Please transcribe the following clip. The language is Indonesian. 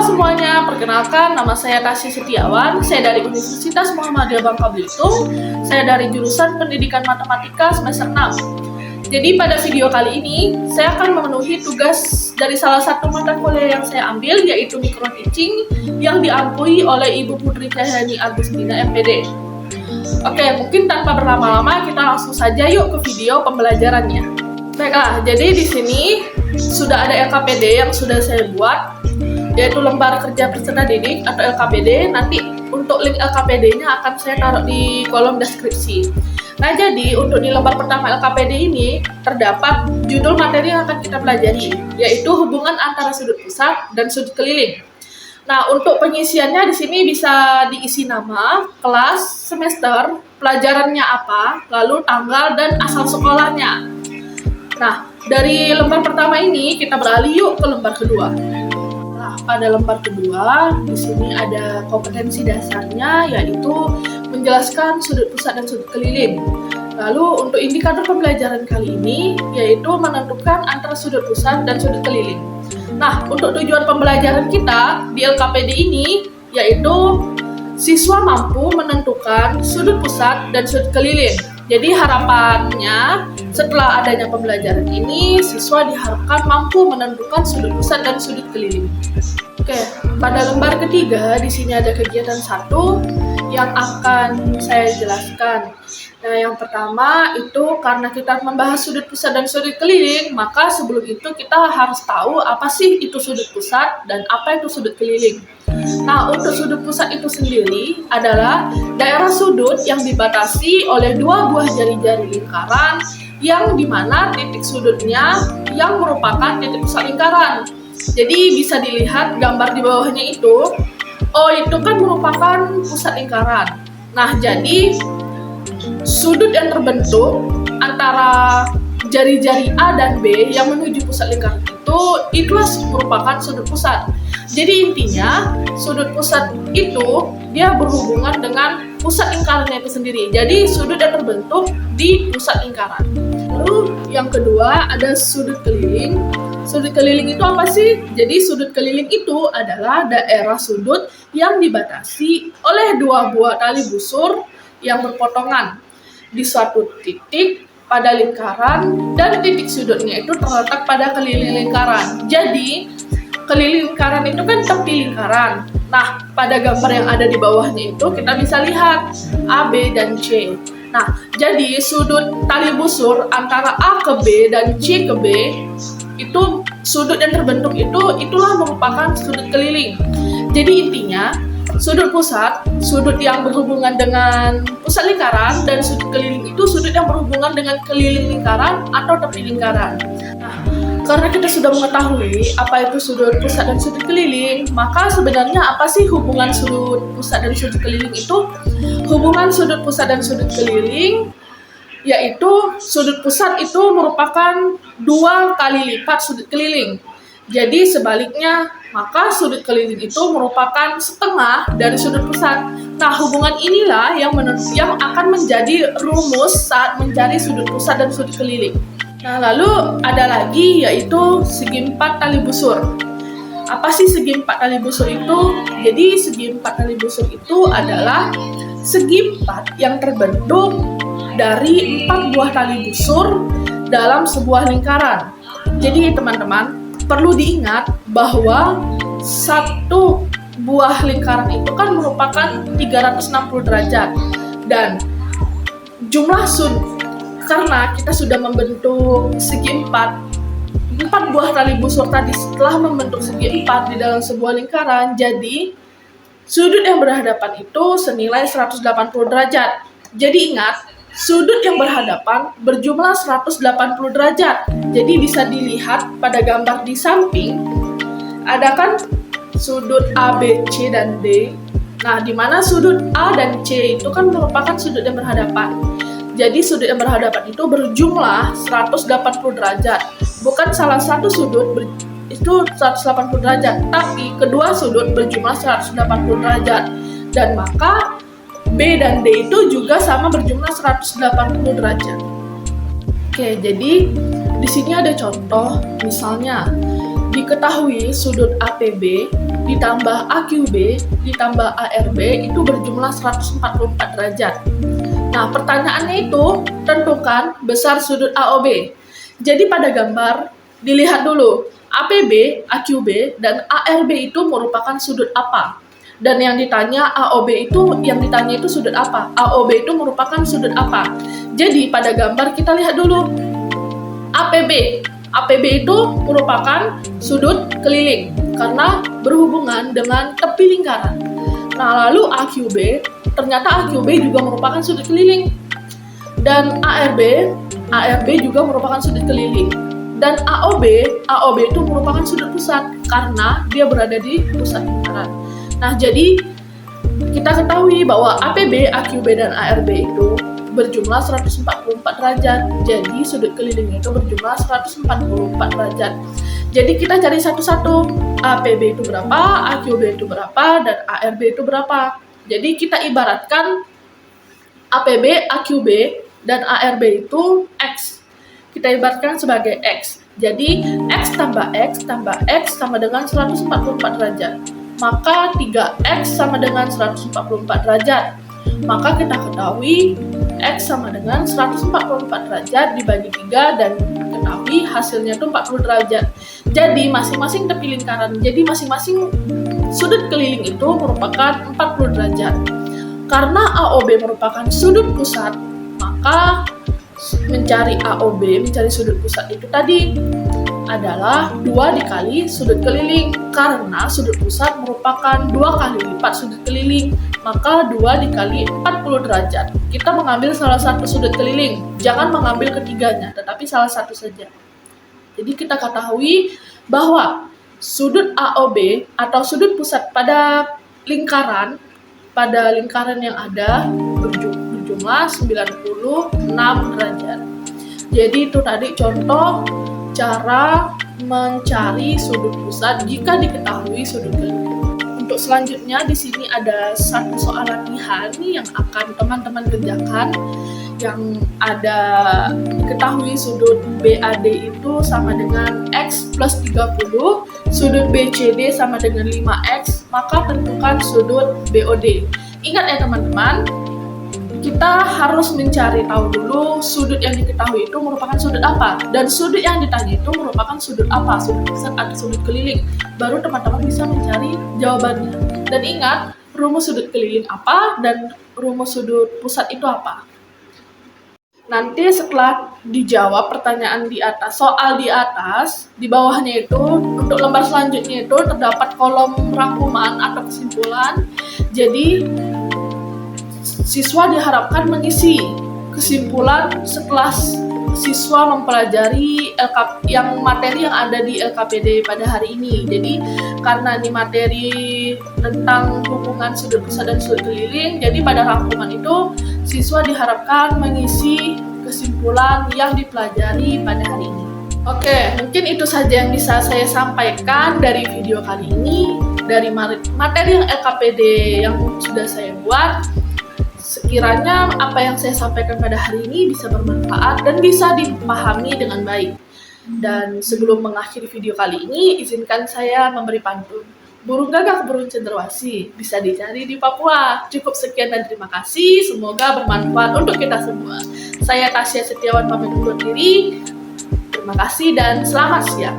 semuanya, perkenalkan nama saya Tasya Setiawan. Saya dari Universitas Muhammadiyah Bangka Belitung. Saya dari jurusan Pendidikan Matematika semester 6. Jadi pada video kali ini, saya akan memenuhi tugas dari salah satu mata kuliah yang saya ambil, yaitu micro teaching, yang diampui oleh Ibu Putri Cahyani Agustina, MPD. Oke, mungkin tanpa berlama-lama, kita langsung saja yuk ke video pembelajarannya. Baiklah, jadi di sini sudah ada LKPD yang sudah saya buat, yaitu lembar kerja peserta didik atau LKPD. Nanti untuk link LKPD-nya akan saya taruh di kolom deskripsi. Nah, jadi untuk di lembar pertama LKPD ini terdapat judul materi yang akan kita pelajari, yaitu hubungan antara sudut pusat dan sudut keliling. Nah, untuk pengisiannya di sini bisa diisi nama, kelas, semester, pelajarannya apa, lalu tanggal dan asal sekolahnya. Nah, dari lembar pertama ini kita beralih yuk ke lembar kedua. Nah, pada lembar kedua di sini ada kompetensi dasarnya, yaitu menjelaskan sudut pusat dan sudut keliling. Lalu untuk indikator pembelajaran kali ini yaitu menentukan antara sudut pusat dan sudut keliling. Nah, untuk tujuan pembelajaran kita di LKPD ini yaitu siswa mampu menentukan sudut pusat dan sudut keliling. Jadi harapannya setelah adanya pembelajaran ini, siswa diharapkan mampu menentukan sudut pusat dan sudut keliling. Oke, pada lembar ketiga di sini ada kegiatan 1 yang akan saya jelaskan. Nah, yang pertama itu karena kita membahas sudut pusat dan sudut keliling, maka sebelum itu kita harus tahu apa sih itu sudut pusat dan apa itu sudut keliling. Nah, untuk sudut pusat itu sendiri adalah daerah sudut yang dibatasi oleh dua buah jari-jari lingkaran yang dimana titik sudutnya yang merupakan titik pusat lingkaran. Jadi bisa dilihat gambar di bawahnya itu, itu kan merupakan pusat lingkaran. Nah, jadi sudut yang terbentuk antara jari-jari A dan B yang menuju pusat lingkaran itulah merupakan sudut pusat. Jadi intinya sudut pusat itu dia berhubungan dengan pusat lingkarannya itu sendiri. Jadi sudut yang terbentuk di pusat lingkaran. Lalu yang kedua ada sudut keliling. Sudut keliling itu apa sih? Jadi sudut keliling itu adalah daerah sudut yang dibatasi oleh dua buah tali busur yang berpotongan di suatu titik pada lingkaran, dan titik sudutnya itu terletak pada keliling lingkaran. Jadi keliling lingkaran itu kan tepi lingkaran. Nah, pada gambar yang ada di bawahnya itu kita bisa lihat A, B, dan C. Nah, jadi sudut tali busur antara A ke B dan C ke B itu sudut yang terbentuk itulah merupakan sudut keliling. Jadi intinya sudut pusat, sudut yang berhubungan dengan pusat lingkaran, dan sudut keliling itu sudut yang berhubungan dengan keliling lingkaran atau tepi lingkaran. Nah, karena kita sudah mengetahui apa itu sudut pusat dan sudut keliling, maka sebenarnya apa sih hubungan sudut pusat dan sudut keliling itu? Hubungan sudut pusat dan sudut keliling yaitu sudut pusat itu merupakan 2 kali lipat sudut keliling. Jadi sebaliknya, maka sudut keliling itu merupakan setengah dari sudut pusat. Nah, hubungan inilah yang akan menjadi rumus saat mencari sudut pusat dan sudut keliling. Nah, lalu ada lagi yaitu segi 4 tali busur. Apa sih segi 4 tali busur itu? Jadi segi 4 tali busur itu adalah segi 4 yang terbentuk dari 4 buah tali busur dalam sebuah lingkaran. Jadi teman-teman, perlu diingat bahwa satu buah lingkaran itu kan merupakan 360 derajat, dan jumlah karena kita sudah membentuk segi 4 buah tali busur tadi setelah membentuk segi 4 di dalam sebuah lingkaran, jadi sudut yang berhadapan itu senilai 180 derajat. Jadi ingat, sudut yang berhadapan berjumlah 180 derajat. Jadi bisa dilihat pada gambar di samping, ada kan sudut A, B, C, dan D. Nah, di mana sudut A dan C itu kan merupakan sudut yang berhadapan. Jadi sudut yang berhadapan itu berjumlah 180 derajat. Bukan salah satu sudut itu 180 derajat, tapi kedua sudut berjumlah 180 derajat. Dan maka B dan D itu juga sama berjumlah 180 derajat. Oke, jadi di sini ada contoh, misalnya di diketahui sudut APB ditambah AQB ditambah ARB itu berjumlah 144 derajat. Nah, pertanyaannya itu tentukan besar sudut AOB. Jadi pada gambar dilihat dulu APB, AQB, dan ARB itu merupakan sudut apa? Dan yang ditanya AOB itu sudut apa? AOB itu merupakan sudut apa? Jadi pada gambar kita lihat dulu APB. APB itu merupakan sudut keliling karena berhubungan dengan tepi lingkaran. Nah, lalu AQB, ternyata AQB juga merupakan sudut keliling. Dan ARB juga merupakan sudut keliling. Dan AOB itu merupakan sudut pusat karena dia berada di pusat lingkaran. Nah, jadi kita ketahui bahwa APB, AQB, dan ARB itu berjumlah 144 derajat. Jadi sudut keliling itu berjumlah 144 derajat. Jadi kita cari satu-satu. APB itu berapa, AQB itu berapa, dan ARB itu berapa. Jadi kita ibaratkan APB, AQB, dan ARB itu X. Kita ibaratkan sebagai X. Jadi X tambah X tambah X sama dengan 144 derajat. Maka 3X sama dengan 144 derajat. Maka kita ketahui X sama dengan 144 derajat dibagi 3 dan ketahui hasilnya itu 40 derajat. Jadi masing-masing tepi lingkaran, jadi masing-masing sudut keliling itu merupakan 40 derajat. Karena AOB merupakan sudut pusat, maka mencari AOB, mencari sudut pusat itu tadi adalah 2 dikali sudut keliling. Karena sudut pusat merupakan 2 kali lipat sudut keliling, maka 2 dikali 40 derajat. Kita mengambil salah satu sudut keliling, jangan mengambil ketiganya, tetapi salah satu saja. Jadi kita ketahui bahwa sudut AOB atau sudut pusat pada lingkaran yang ada berjumlah 96 derajat. Jadi itu tadi contoh cara mencari sudut pusat jika diketahui sudut keliling. Untuk selanjutnya di sini ada satu soal latihan yang akan teman-teman kerjakan, yang ada diketahui sudut BAD itu sama dengan X plus 30, sudut BCD sama dengan 5X, maka tentukan sudut BOD. Ingat ya teman-teman, kita harus mencari tahu dulu sudut yang diketahui itu merupakan sudut apa, dan sudut yang ditanya itu merupakan sudut apa, sudut pusat atau sudut keliling. Baru teman-teman bisa mencari jawabannya. Dan ingat, rumus sudut keliling apa dan rumus sudut pusat itu apa. Nanti setelah dijawab pertanyaan di atas, soal di atas, di bawahnya itu untuk lembar selanjutnya itu terdapat kolom rangkuman atau kesimpulan. Jadi siswa diharapkan mengisi kesimpulan setelah siswa mempelajari materi yang ada di LKPD pada hari ini. Jadi karena ini materi tentang hubungan sudut pusat dan sudut keliling, jadi pada rangkuman itu siswa diharapkan mengisi kesimpulan yang dipelajari pada hari ini. Oke, mungkin itu saja yang bisa saya sampaikan dari video kali ini, dari materi yang LKPD yang sudah saya buat. Sekiranya apa yang saya sampaikan pada hari ini bisa bermanfaat dan bisa dipahami dengan baik. Dan sebelum mengakhiri video kali ini, izinkan saya memberi pantun. Burung gagak burung cenderawasih, bisa dicari di Papua. Cukup sekian dan terima kasih, semoga bermanfaat untuk kita semua. Saya Tasya Setiawan pamit undur diri. Terima kasih dan selamat siang.